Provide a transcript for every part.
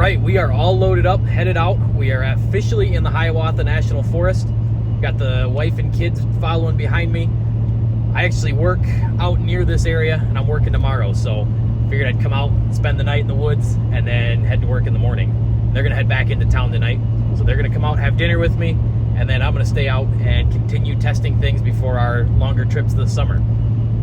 right, we are all loaded up, headed out. We are officially in the Hiawatha National Forest. Got the wife and kids following behind me. I actually work out near this area and I'm working tomorrow, so figured I'd come out, spend the night in the woods, and then head to work in the morning. They're gonna head back into town tonight, so they're gonna come out, have dinner with me, and then I'm gonna stay out and continue testing things before our longer trips this summer.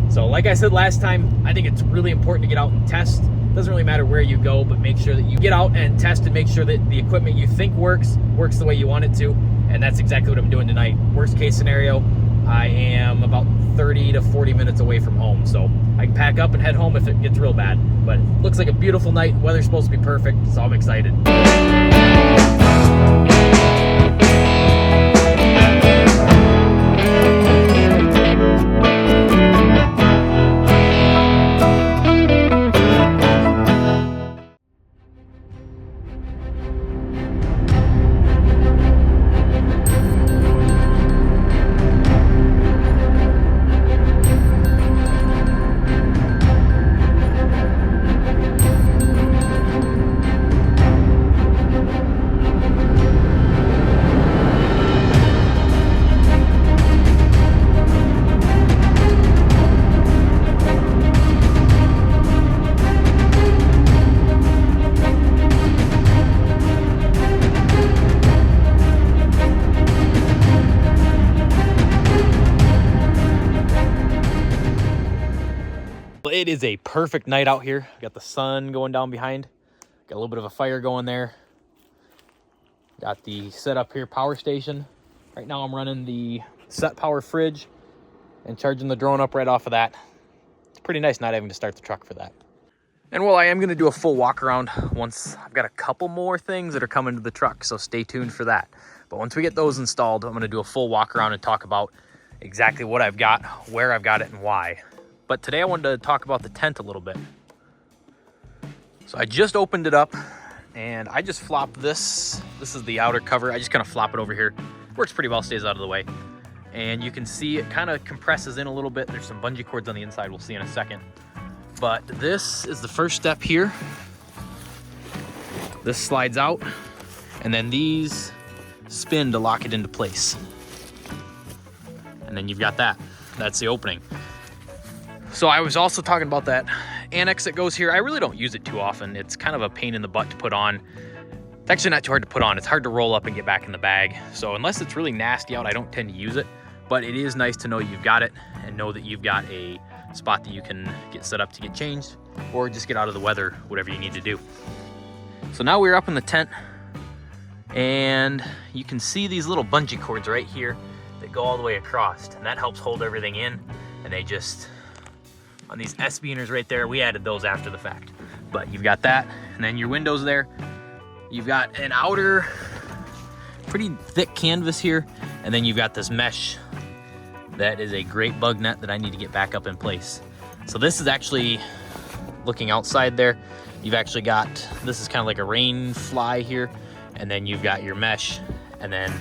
So like I said last time, I think it's really important to get out and test. Doesn't really matter where you go, but make sure that you get out and test and make sure that the equipment you think works the way you want it to. And that's exactly what I'm doing tonight. Worst case scenario, I am about 30 to 40 minutes away from home. So I can pack up and head home if it gets real bad. But it looks like a beautiful night. Weather's supposed to be perfect, so I'm excited. It is a perfect night out here. Got the sun going down behind. Got a little bit of a fire going there. Got the setup here power station. Right now I'm running the set power fridge and charging the drone up right off of that. It's pretty nice not having to start the truck for that. And well, I am gonna do a full walk around once I've got a couple more things that are coming to the truck, so stay tuned for that. But once we get those installed, I'm gonna do a full walk around and talk about exactly what I've got, where I've got it, and why. But today I wanted to talk about the tent a little bit. So I just opened it up and I just flopped this. This is the outer cover. I just kind of flop it over here. Works pretty well, stays out of the way. And you can see it kind of compresses in a little bit. There's some bungee cords on the inside we'll see in a second. But this is the first step here. This slides out and then these spin to lock it into place. And then you've got that. That's the opening. So I was also talking about that annex that goes here. I really don't use it too often. It's kind of a pain in the butt to put on. It's actually not too hard to put on. It's hard to roll up and get back in the bag. So unless it's really nasty out, I don't tend to use it. But it is nice to know you've got it and know that you've got a spot that you can get set up to get changed or just get out of the weather, whatever you need to do. So now we're up in the tent and you can see these little bungee cords right here that go all the way across, and that helps hold everything in. And they just, on these S-beaners right there, we added those after the fact. But you've got that, and then your windows there. You've got an outer, pretty thick canvas here, and then you've got this mesh that is a great bug net that I need to get back up in place. So this is actually, looking outside there, you've actually got, this is kind of like a rain fly here, and then you've got your mesh, and then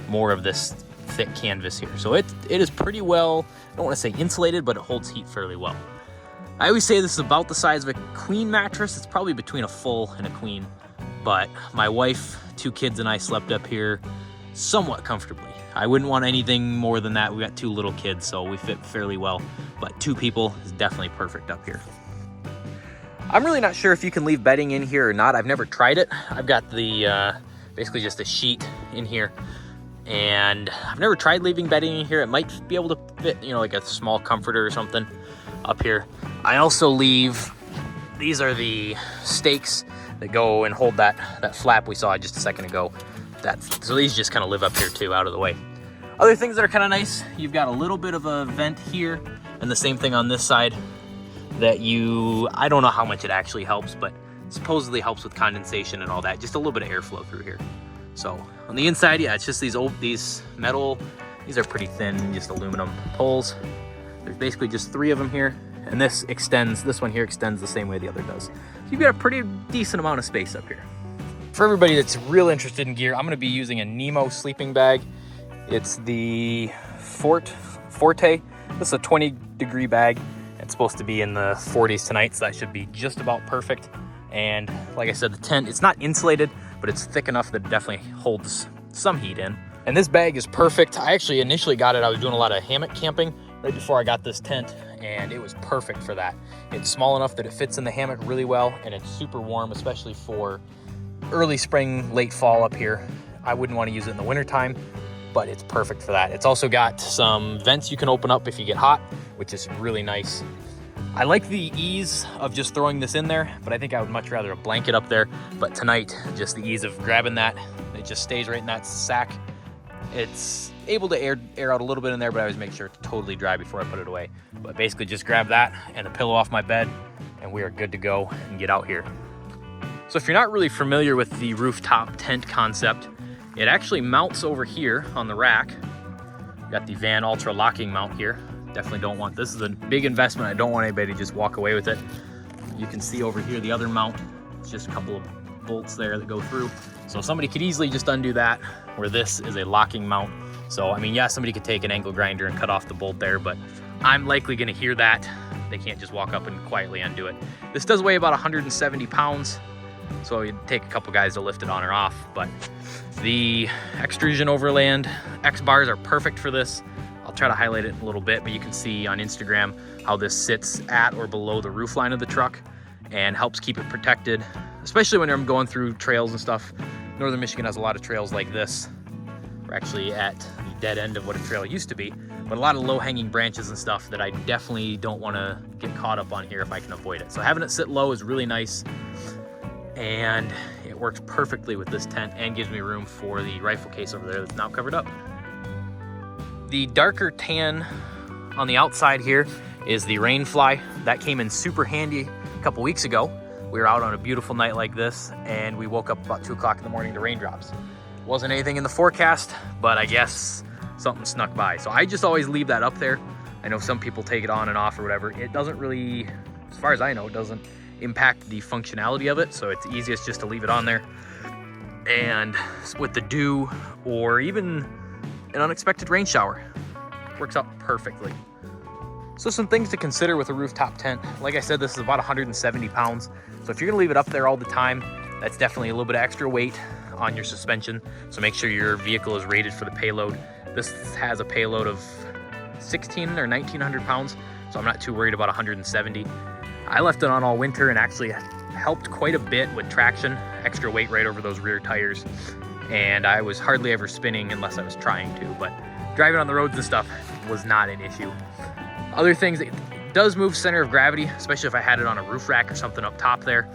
more of this thick canvas here. So it is pretty well, I don't want to say insulated, but it holds heat fairly well. I always say this is about the size of a queen mattress. It's probably between a full and a queen, but my wife, 2 kids, and I slept up here somewhat comfortably. I wouldn't want anything more than that. We got 2 little kids, so we fit fairly well, but 2 people is definitely perfect up here. I'm really not sure if you can leave bedding in here or not. I've never tried it. I've got the, basically just a sheet in here, and I've never tried leaving bedding in here. It might be able to fit, you know, like a small comforter or something up here. I also leave, these are the stakes that go and hold that flap we saw just a second ago. So these just kind of live up here too, out of the way. Other things that are kind of nice, you've got a little bit of a vent here, and the same thing on this side that I don't know how much it actually helps, but supposedly helps with condensation and all that. Just a little bit of airflow through here. So on the inside, yeah, it's just these metal, these are pretty thin, just aluminum poles. There's basically just 3 of them here, and this one here extends the same way the other does. So you've got a pretty decent amount of space up here. For everybody that's real interested in gear, I'm gonna be using a Nemo sleeping bag. It's the Forte. This is a 20-degree bag. It's supposed to be in the 40s tonight, so that should be just about perfect. And like I said, the tent, it's not insulated, but it's thick enough that it definitely holds some heat in. And this bag is perfect. I actually initially got it, I was doing a lot of hammock camping right before I got this tent, and it was perfect for that. It's small enough that it fits in the hammock really well, and it's super warm, especially for early spring, late fall up here. I wouldn't want to use it in the wintertime, but it's perfect for that. It's also got some vents you can open up if you get hot, which is really nice. I like the ease of just throwing this in there, but I think I would much rather a blanket up there. But tonight, just the ease of grabbing that, it just stays right in that sack. It's able to air out a little bit in there, but I always make sure it's totally dry before I put it away. But basically just grab that and a pillow off my bed, and we are good to go and get out here. So if you're not really familiar with the rooftop tent concept, it actually mounts over here on the rack. Got the Van Ultra locking mount here. Definitely don't want, this is a big investment. I don't want anybody to just walk away with it. You can see over here the other mount. It's just a couple of bolts there that go through. So somebody could easily just undo that, where this is a locking mount. So, I mean, yeah, somebody could take an angle grinder and cut off the bolt there, but I'm likely gonna hear that. They can't just walk up and quietly undo it. This does weigh about 170 pounds, so it'd take a couple guys to lift it on or off, but the Extrusion Overland X bars are perfect for this. I'll try to highlight it in a little bit, but you can see on Instagram how this sits at or below the roof line of the truck and helps keep it protected, especially when I'm going through trails and stuff. Northern Michigan has a lot of trails like this. We're actually at the dead end of what a trail used to be, but a lot of low-hanging branches and stuff that I definitely don't want to get caught up on here if I can avoid it. So having it sit low is really nice, and it works perfectly with this tent and gives me room for the rifle case over there that's now covered up. The darker tan on the outside here is the rain fly. That came in super handy a couple weeks ago. We were out on a beautiful night like this, and we woke up about 2 o'clock in the morning to raindrops. Wasn't anything in the forecast, but I guess something snuck by. So I just always leave that up there. I know some people take it on and off or whatever. It doesn't really, as far as I know, it doesn't impact the functionality of it. So it's easiest just to leave it on there. And with the dew or even an unexpected rain shower, works out perfectly. So some things to consider with a rooftop tent. Like I said, this is about 170 pounds. So if you're gonna leave it up there all the time, that's definitely a little bit of extra weight on your suspension. So make sure your vehicle is rated for the payload. This has a payload of 1,600 or 1,900 pounds. So I'm not too worried about 170. I left it on all winter and actually helped quite a bit with traction, extra weight right over those rear tires. And I was hardly ever spinning unless I was trying to, but driving on the roads and stuff was not an issue. Other things, it does move center of gravity, especially if I had it on a roof rack or something up top there.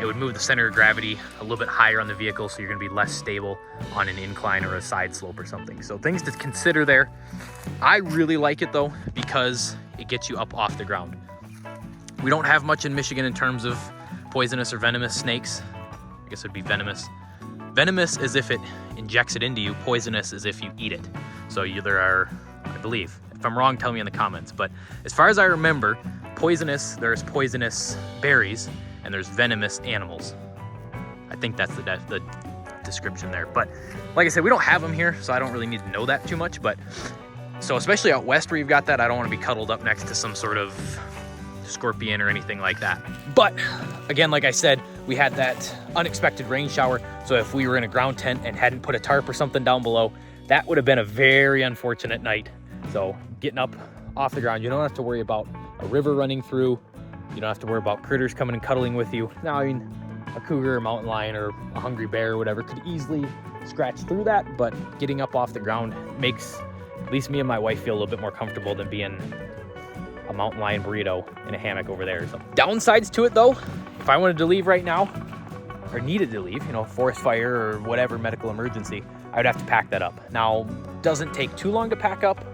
It would move the center of gravity a little bit higher on the vehicle, so you're gonna be less stable on an incline or a side slope or something. So things to consider there. I really like it though, because it gets you up off the ground. We don't have much in Michigan in terms of poisonous or venomous snakes. I guess it'd be venomous. Venomous is if it injects it into you. Poisonous is if you eat it. So there are, I believe, if I'm wrong, tell me in the comments. But as far as I remember, there's poisonous berries and there's venomous animals. I think that's the description there. But like I said, we don't have them here, so I don't really need to know that too much. But so especially out west where you've got that, I don't want to be cuddled up next to some sort of scorpion or anything like that. But again, like I said, we had that unexpected rain shower. So if we were in a ground tent and hadn't put a tarp or something down below, that would have been a very unfortunate night. So getting up off the ground, you don't have to worry about a river running through. You don't have to worry about critters coming and cuddling with you. Now, I mean, a cougar, a mountain lion, or a hungry bear or whatever could easily scratch through that, but getting up off the ground makes at least me and my wife feel a little bit more comfortable than being a mountain lion burrito in a hammock over there or something. Downsides to it though, if I wanted to leave right now, or needed to leave, forest fire or whatever medical emergency, I would have to pack that up. Now, doesn't take too long to pack up,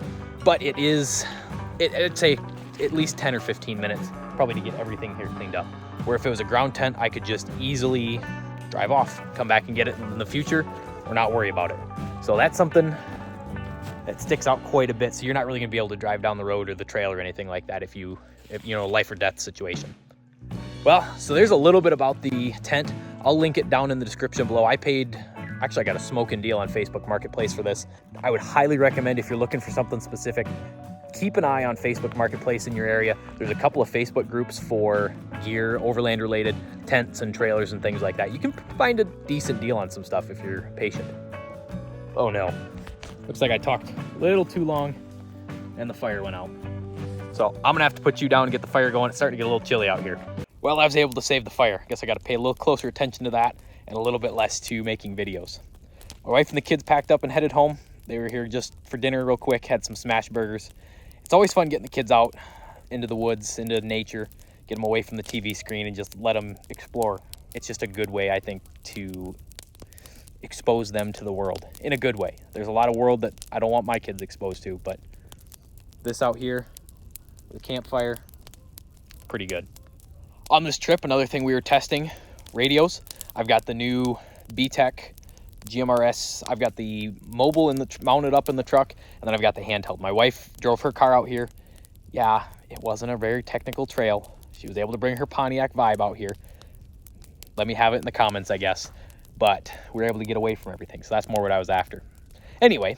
but it'd say at least 10 or 15 minutes probably to get everything here cleaned up. Where if it was a ground tent, I could just easily drive off, come back and get it in the future, or not worry about it. So that's something that sticks out quite a bit. So you're not really gonna be able to drive down the road or the trail or anything like that if life or death situation. Well, so there's a little bit about the tent. I'll link it down in the description below. I got a smoking deal on Facebook Marketplace for this. I would highly recommend, if you're looking for something specific, keep an eye on Facebook Marketplace in your area. There's a couple of Facebook groups for gear, Overland related, tents and trailers and things like that. You can find a decent deal on some stuff if you're patient. Oh no, looks like I talked a little too long and the fire went out. So I'm gonna have to put you down and get the fire going. It's starting to get a little chilly out here. Well, I was able to save the fire. I guess I gotta pay a little closer attention to that and a little bit less to making videos. My wife and the kids packed up and headed home. They were here just for dinner real quick, had some smash burgers. It's always fun getting the kids out into the woods, into nature, get them away from the TV screen and just let them explore. It's just a good way, I think, to expose them to the world in a good way. There's a lot of world that I don't want my kids exposed to, but this out here, the campfire, pretty good. On this trip, another thing we were testing, radios. I've got the new B-Tech GMRS. I've got the mobile mounted up in the truck, and then I've got the handheld. My wife drove her car out here. Yeah, it wasn't a very technical trail. She was able to bring her Pontiac vibe out here. Let me have it in the comments, I guess. But we were able to get away from everything, so that's more what I was after. Anyway,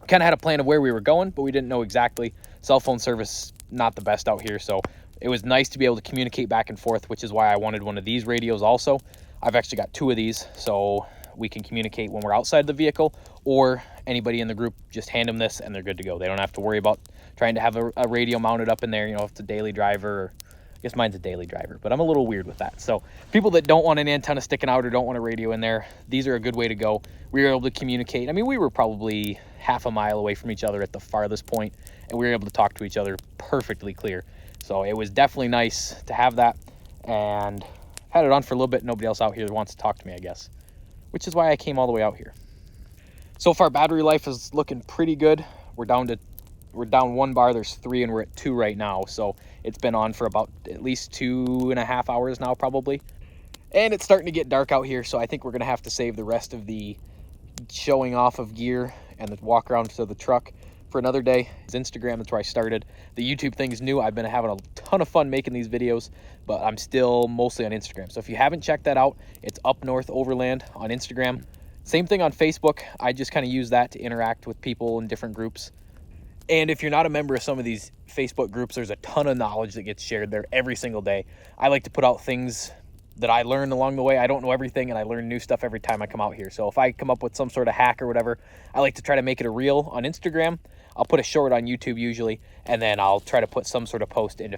kind of had a plan of where we were going, but we didn't know exactly. Cell phone service, not the best out here, so it was nice to be able to communicate back and forth, which is why I wanted one of these radios also. I've actually got 2 of these, so we can communicate when we're outside the vehicle, or anybody in the group, just hand them this and they're good to go. They don't have to worry about trying to have a radio mounted up in there, you know, if it's a daily driver, or I guess mine's a daily driver, but I'm a little weird with that. So people that don't want an antenna sticking out or don't want a radio in there, these are a good way to go. We were able to communicate. I mean, we were probably half a mile away from each other at the farthest point, and we were able to talk to each other perfectly clear. So it was definitely nice to have that, and had it on for a little bit. Nobody else out here wants to talk to me, I guess, which is why I came all the way out here. So far, battery life is looking pretty good. We're down 1 bar. There's 3 and we're at 2 right now. So it's been on for about at least 2.5 hours now, probably. And it's starting to get dark out here, so I think we're gonna have to save the rest of the showing off of gear and the walk around to the truck for another day. It's Instagram, that's where I started. The YouTube thing is new. I've been having a ton of fun making these videos, but I'm still mostly on Instagram. So if you haven't checked that out, it's Up North Overland on Instagram. Same thing on Facebook. I just kind of use that to interact with people in different groups. And if you're not a member of some of these Facebook groups, there's a ton of knowledge that gets shared there every single day. I like to put out things that I learned along the way. I don't know everything, and I learn new stuff every time I come out here. So if I come up with some sort of hack or whatever, I like to try to make it a reel on Instagram. I'll put a short on YouTube usually, and then I'll try to put some sort of post into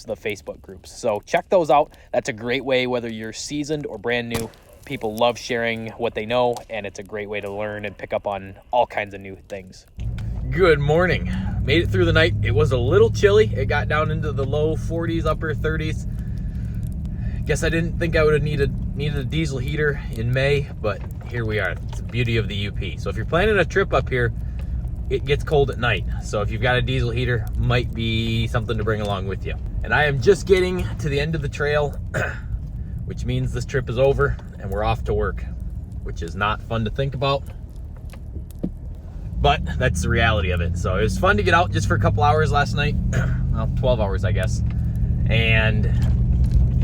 the Facebook groups. So check those out. That's a great way, whether you're seasoned or brand new. People love sharing what they know, and it's a great way to learn and pick up on all kinds of new things. Good morning. Made it through the night. It was a little chilly. It got down into the low 40s, upper 30s. Guess I didn't think I would have needed a diesel heater in May, but here we are. It's the beauty of the UP. So if you're planning a trip up here, it gets cold at night. So if you've got a diesel heater, might be something to bring along with you. And I am just getting to the end of the trail, which means this trip is over and we're off to work, which is not fun to think about, but that's the reality of it. So it was fun to get out just for a couple hours last night. Well, 12 hours, I guess. And